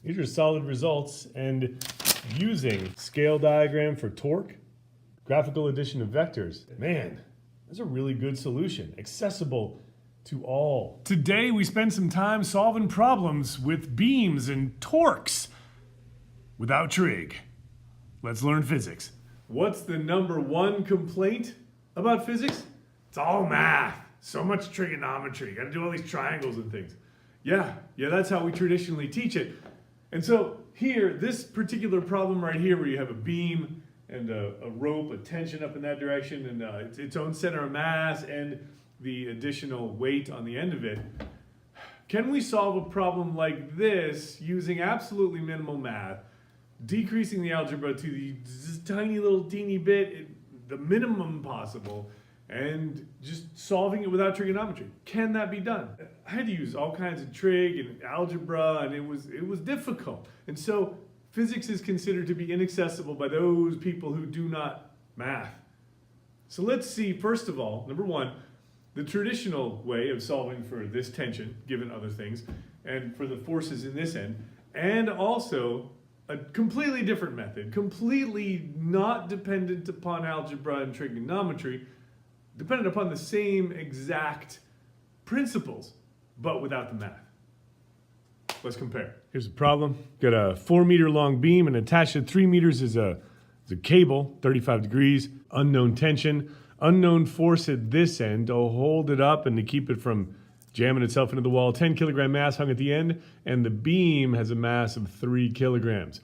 These are solid results, and using scale diagram for torque, graphical addition of vectors, man, that's a really good solution, accessible to all. Today we spend some time solving problems with beams and torques without trig. Let's learn physics. What's the number one complaint about physics? It's all math. So much trigonometry. You gotta do all these triangles and things. Yeah, that's how we traditionally teach it. And so here, this particular problem right here where you have a beam and a rope, a tension up in that direction, and its own center of mass and the additional weight on the end of it. Can we solve a problem like this using absolutely minimal math, decreasing the algebra to the tiny little teeny bit, the minimum possible, and just solving it without trigonometry? Can that be done? I had to use all kinds of trig and algebra, and it was difficult. And so physics is considered to be inaccessible by those people who do not math. So let's see, first of all, number one, the traditional way of solving for this tension, given other things, and for the forces in this end, and also a completely different method, completely not dependent upon algebra and trigonometry, dependent upon the same exact principles, but without the math. Let's compare. Here's a problem. Got a 4-meter long beam, and attached to 3 meters is a cable, 35 degrees, unknown tension, unknown force at this end to hold it up and to keep it from jamming itself into the wall. 10 kilogram mass hung at the end, and the beam has a mass of 3 kilograms.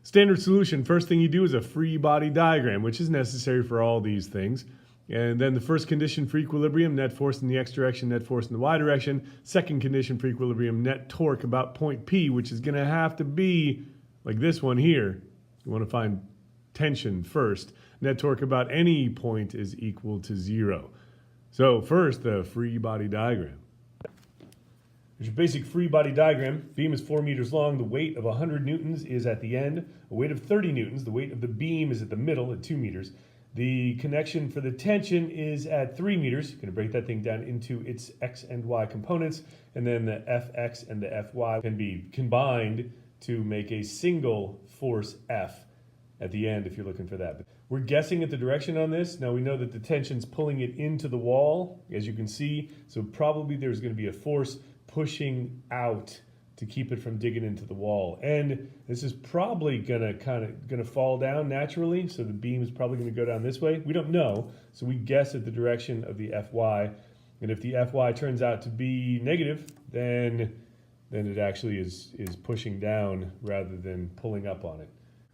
Standard solution, first thing you do is a free body diagram, which is necessary for all these things. And then the first condition for equilibrium, net force in the x direction, net force in the y direction. Second condition for equilibrium, net torque about point P, which is going to have to be like this one here. You want to find tension first. Net torque about any point is equal to 0. So first, the free body diagram. There's your basic free body diagram. Beam is 4 meters long. The weight of 100 newtons is at the end. A weight of 30 newtons. The weight of the beam is at the middle at 2 meters. The connection for the tension is at 3 meters. You're going to break that thing down into its x and y components, and then the fx and the fy can be combined to make a single force F at the end if you're looking for that. But we're guessing at the direction on this. Now we know that the tension's pulling it into the wall, as you can see, so probably there's going to be a force pushing out to keep it from digging into the wall. And this is probably gonna fall down naturally, so the beam is probably gonna go down this way. We don't know, so we guess at the direction of the Fy. And if the Fy turns out to be negative, then it actually is pushing down rather than pulling up on it.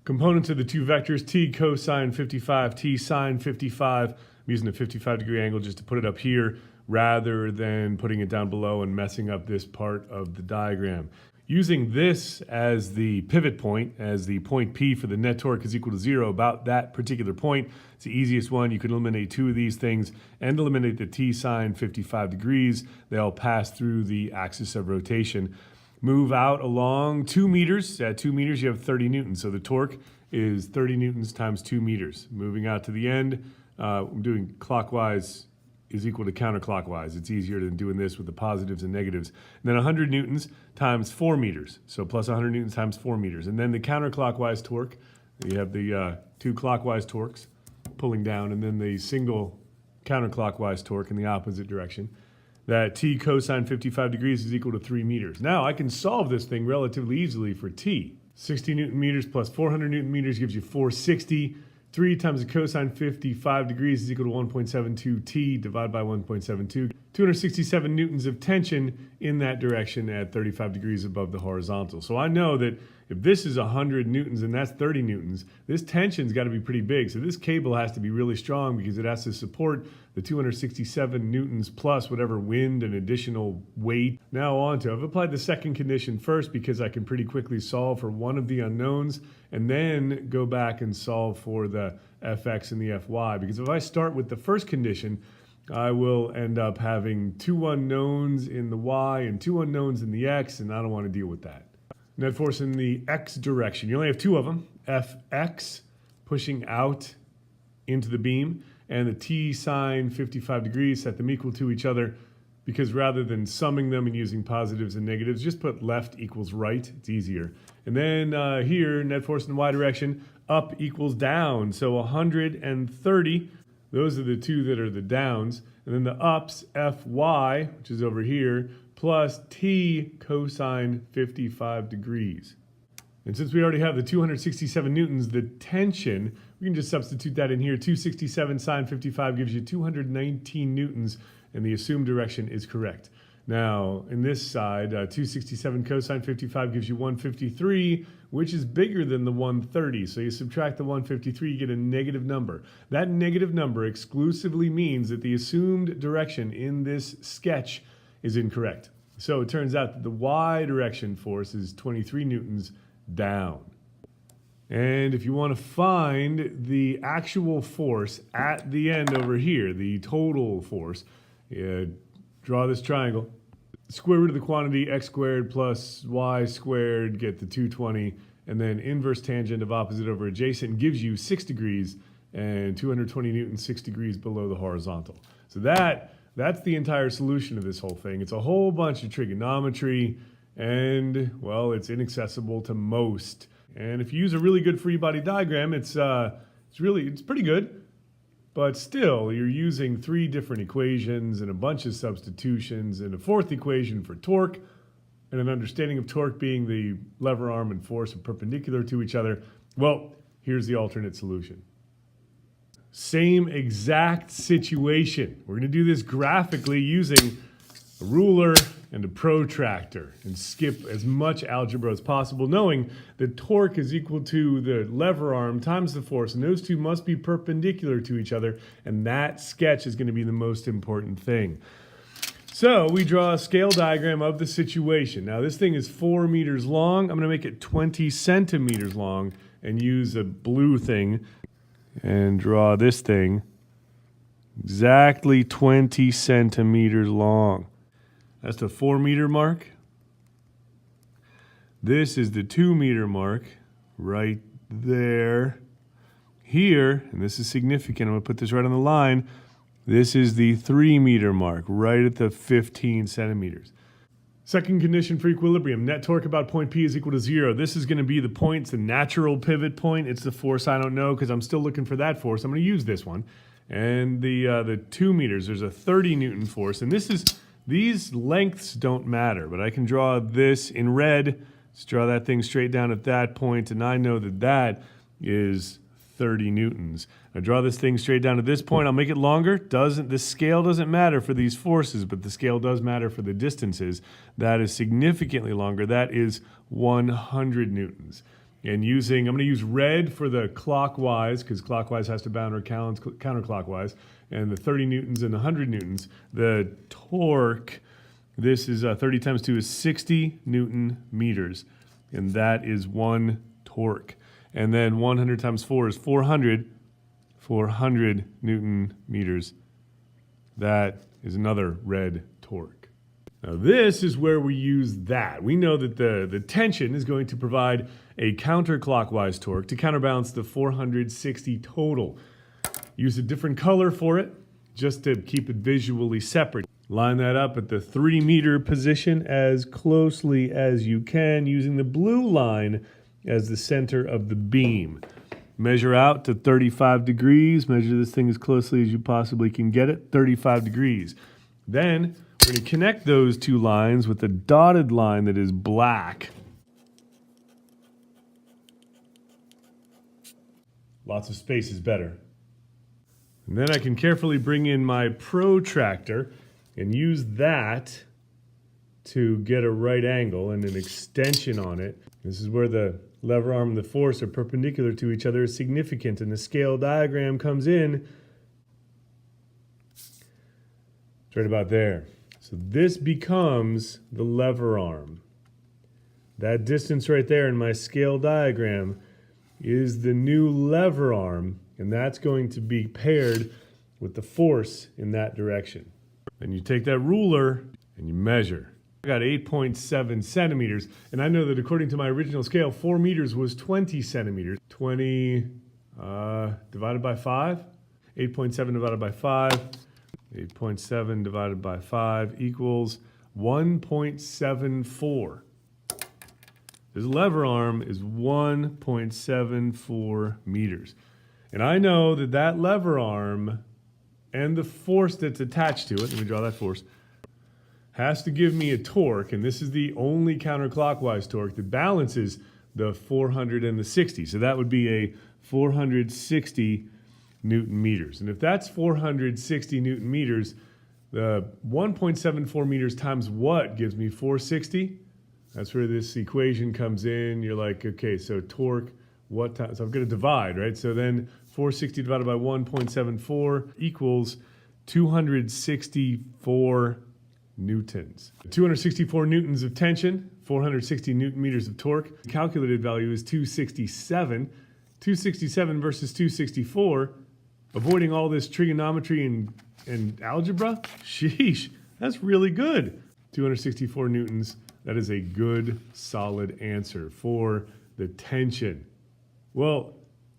Components of the two vectors, t cosine 55, t sine 55. I'm using a 55-degree angle just to put it up here, rather than putting it down below and messing up this part of the diagram. Using this as the pivot point, as the point P for the net torque is equal to 0, about that particular point, it's the easiest one. You can eliminate two of these things and eliminate the t sine 55 degrees. They all pass through the axis of rotation. Move out along 2 meters. At 2 meters, you have 30 newtons. So the torque is 30 newtons times 2 meters. Moving out to the end, I'm doing clockwise is equal to counterclockwise. It's easier than doing this with the positives and negatives. And then 100 newtons times 4 meters. So plus 100 newtons times 4 meters. And then the counterclockwise torque, you have the two clockwise torques pulling down, and then the single counterclockwise torque in the opposite direction. That t cosine 55 degrees is equal to 3 meters. Now I can solve this thing relatively easily for t. 60 newton meters plus 400 newton meters gives you 460. 3 times the cosine 55 degrees is equal to 1.72 t divided by 1.72. 267 newtons of tension in that direction at 35 degrees above the horizontal. So I know that if this is 100 newtons and that's 30 newtons, this tension's got to be pretty big. So this cable has to be really strong because it has to support the 267 newtons plus whatever wind and additional weight. Now on to, I've applied the second condition first because I can pretty quickly solve for one of the unknowns and then go back and solve for the fx and the fy. Because if I start with the first condition, I will end up having 2 unknowns in the y and 2 unknowns in the x, and I don't want to deal with that. Net force in the x direction. You only have 2 of them. Fx pushing out into the beam, and the t sine 55 degrees, set them equal to each other because rather than summing them and using positives and negatives, just put left equals right. It's easier. And then here, net force in the y direction, up equals down. So 130, those are the two that are the downs. And then the ups, Fy, which is over here, plus T cosine 55 degrees. And since we already have the 267 newtons, the tension, we can just substitute that in here. 267 sine 55 gives you 219 newtons, and the assumed direction is correct. Now, in this side, 267 cosine 55 gives you 153, which is bigger than the 130. So you subtract the 153, you get a negative number. That negative number exclusively means that the assumed direction in this sketch is incorrect. So it turns out that the y direction force is 23 newtons down. And if you want to find the actual force at the end over here, the total force, draw this triangle. Square root of the quantity x squared plus y squared, get the 220, and then inverse tangent of opposite over adjacent gives you 6 degrees, and 220 newtons 6 degrees below the horizontal. So that's the entire solution of this whole thing. It's a whole bunch of trigonometry, and well, it's inaccessible to most. And if you use a really good free body diagram, it's pretty good. But still, you're using 3 different equations and a bunch of substitutions and a 4th equation for torque and an understanding of torque being the lever arm and force are perpendicular to each other. Well, here's the alternate solution. Same exact situation. We're going to do this graphically using a ruler and a protractor and skip as much algebra as possible, knowing that torque is equal to the lever arm times the force, and those two must be perpendicular to each other, and that sketch is going to be the most important thing. So we draw a scale diagram of the situation. Now this thing is 4 meters long. I'm going to make it 20 centimeters long and use a blue thing and draw this thing exactly 20 centimeters long. That's the 4 meter mark. This is the 2 meter mark right there. Here, and this is significant, I'm going to put this right on the line, this is the 3 meter mark right at the 15 centimeters. Second condition for equilibrium, net torque about point P is equal to 0. This is going to be the point, it's the natural pivot point. It's the force I don't know because I'm still looking for that force. I'm going to use this one. And the 2 meters, there's a 30 Newton force, and these lengths don't matter, but I can draw this in red. Let's draw that thing straight down at that point, and I know that that is 30 newtons. I draw this thing straight down to this point. I'll make it longer. The scale doesn't matter for these forces, but the scale does matter for the distances. That is significantly longer. That is 100 newtons. And I'm going to use red for the clockwise, because clockwise has to bound or counterclockwise, and the 30 newtons and 100 newtons. The torque, this is 30 times 2 is 60 Newton meters, and that is 1 torque. And then 100 times 4 is 400 Newton meters. That is another red torque. Now this is where we use that. We know that the tension is going to provide a counterclockwise torque to counterbalance the 460 total. Use a different color for it just to keep it visually separate. Line that up at the 3 meter position as closely as you can, using the blue line as the center of the beam. Measure out to 35 degrees. Measure this thing as closely as you possibly can get it, 35 degrees. Then we're going to connect those two lines with a dotted line that is black. Lots of space is better. And then I can carefully bring in my protractor and use that to get a right angle and an extension on it. This is where the lever arm and the force are perpendicular to each other is significant, and the scale diagram comes in. It's right about there. So this becomes the lever arm. That distance right there in my scale diagram is the new lever arm, and that's going to be paired with the force in that direction. Then you take that ruler and you measure. I got 8.7 centimeters, and I know that according to my original scale, 4 meters was 20 centimeters. 20 divided by 5, 8.7 divided by 5, 8.7 divided by 5 equals 1.74. This lever arm is 1.74 meters. And I know that that lever arm and the force that's attached to it, let me draw that force, has to give me a torque, and this is the only counterclockwise torque that balances the 400 and the 60. So that would be a 460 Newton meters. And if that's 460 Newton meters, the 1.74 meters times what gives me 460? That's where this equation comes in. You're like, okay, so torque, what time? So I'm going to divide, right? So then 460 divided by 1.74 equals 264 newtons. 264 newtons of tension, 460 Newton meters of torque. The calculated value is 267. 267 versus 264. Avoiding all this trigonometry and algebra? Sheesh, that's really good. 264 newtons. That is a good, solid answer for the tension. Well,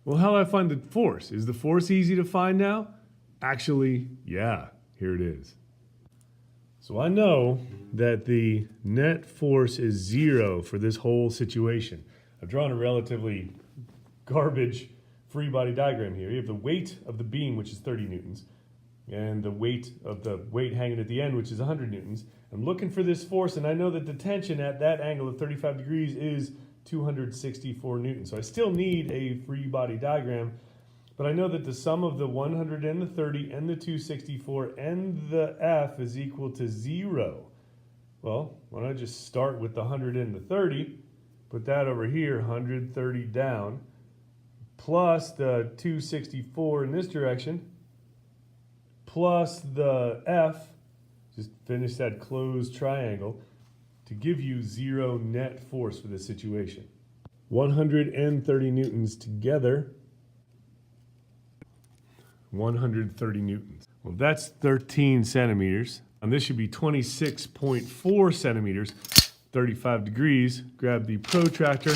how do I find the force? Is the force easy to find now? Actually, yeah, here it is. So I know that the net force is 0 for this whole situation. I've drawn a relatively garbage free body diagram here. You have the weight of the beam, which is 30 newtons, and the weight hanging at the end, which is 100 newtons. I'm looking for this force, and I know that the tension at that angle of 35 degrees is 264 newtons. So I still need a free body diagram, but I know that the sum of the 100 and the 30 and the 264 and the F is equal to 0. Well, why don't I just start with the 100 and the 30, put that over here, 130 down, plus the 264 in this direction, plus the F, just finish that closed triangle, to give you 0 net force for this situation. 130 newtons together, 130 newtons. Well, that's 13 centimeters, and this should be 26.4 centimeters, 35 degrees. Grab the protractor.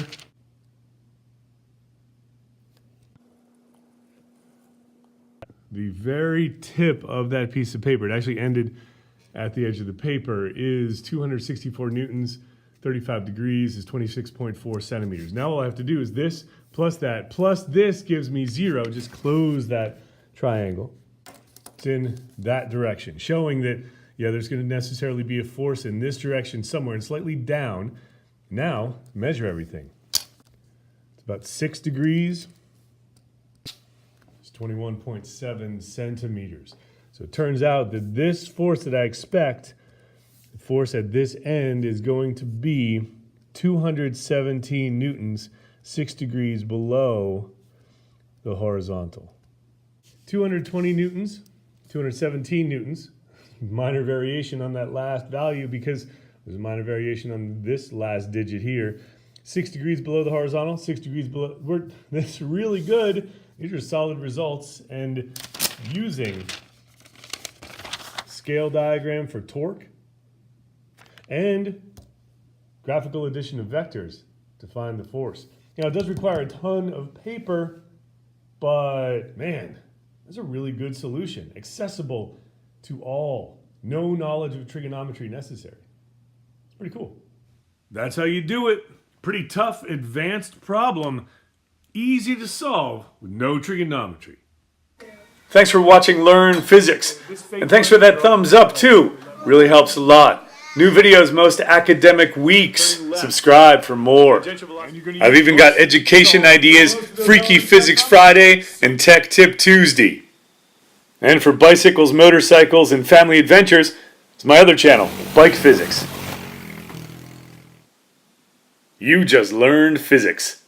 The very tip of that piece of paper, it actually ended at the edge of the paper, is 264 newtons, 35 degrees is 26.4 centimeters. Now all I have to do is this plus that plus this gives me 0. Just close that triangle. It's in that direction, showing that, yeah, there's going to necessarily be a force in this direction somewhere and slightly down. Now, measure everything. It's about 6 degrees. 21.7 centimeters. So it turns out that this force that I expect, the force at this end, is going to be 217 newtons, 6 degrees below the horizontal. 220 newtons, 217 newtons, minor variation on that last value because there's a minor variation on this last digit here. 6 degrees below the horizontal, 6 degrees below. That's really good. These are solid results, and using scale diagram for torque and graphical addition of vectors to find the force. Now, it does require a ton of paper, but man, that's a really good solution. Accessible to all. No knowledge of trigonometry necessary. It's pretty cool. That's how you do it. Pretty tough, advanced problem. Easy to solve with no trigonometry. Thanks for watching Learn Physics. And thanks for that thumbs up too. Really helps a lot. New videos most academic weeks. Subscribe for more. I've even got education ideas, Freaky Physics Friday, and Tech Tip Tuesday. And for bicycles, motorcycles, and family adventures, it's my other channel, Bike Physics. You just learned physics.